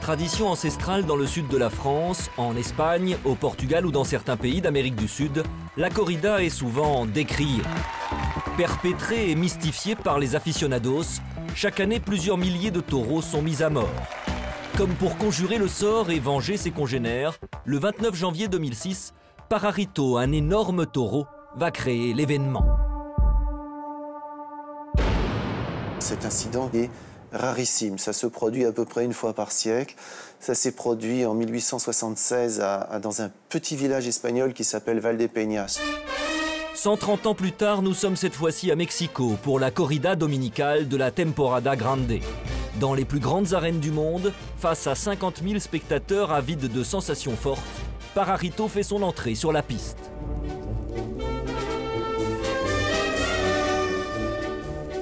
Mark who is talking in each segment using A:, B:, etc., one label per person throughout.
A: tradition ancestrale dans le sud de la France, en Espagne, au Portugal ou dans certains pays d'Amérique du Sud, la corrida est souvent décriée. Perpétrée et mystifiée par les aficionados, chaque année plusieurs milliers de taureaux sont mis à mort. Comme pour conjurer le sort et venger ses congénères, le 29 janvier 2006, Pararito, un énorme taureau, va créer l'événement.
B: Cet incident est rarissime, ça se produit à peu près une fois par siècle. Ça s'est produit en 1876 dans un petit village espagnol qui s'appelle Valdepeñas.
A: 130 ans plus tard, nous sommes cette fois-ci à Mexico pour la corrida dominicale de la Temporada Grande. Dans les plus grandes arènes du monde, face à 50 000 spectateurs avides de sensations fortes, Pararito fait son entrée sur la piste.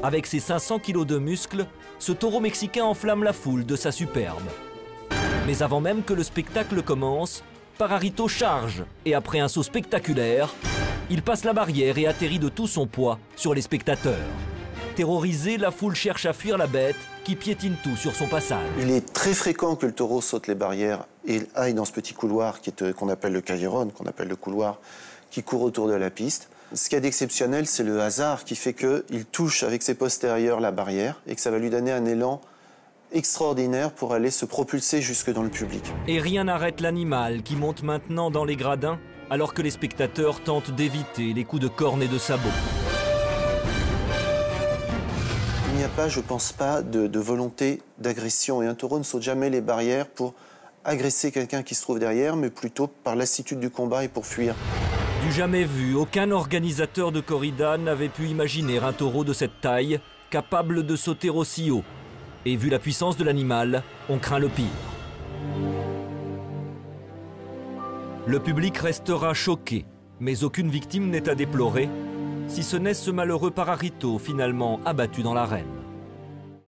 A: Avec ses 500 kilos de muscles, ce taureau mexicain enflamme la foule de sa superbe. Mais avant même que le spectacle commence, Pararito charge et après un saut spectaculaire, il passe la barrière et atterrit de tout son poids sur les spectateurs. Terrorisée, la foule cherche à fuir la bête qui piétine tout sur son passage.
B: Il est très fréquent que le taureau saute les barrières et aille dans ce petit couloir qu'on appelle le callejon, qu'on appelle le couloir qui court autour de la piste. Ce qu'il y a d'exceptionnel, c'est le hasard qui fait qu'il touche avec ses postérieurs la barrière et que ça va lui donner un élan extraordinaire pour aller se propulser jusque dans le public.
A: Et rien n'arrête l'animal qui monte maintenant dans les gradins alors que les spectateurs tentent d'éviter les coups de corne et de sabot.
B: Il n'y a pas, je pense pas, de volonté d'agression et un taureau ne saute jamais les barrières pour agresser quelqu'un qui se trouve derrière, mais plutôt par lassitude du combat et pour fuir.
A: Du jamais vu, aucun organisateur de corrida n'avait pu imaginer un taureau de cette taille capable de sauter aussi haut. Et vu la puissance de l'animal, on craint le pire. Le public restera choqué, mais aucune victime n'est à déplorer, si ce n'est ce malheureux Pararito finalement abattu dans l'arène.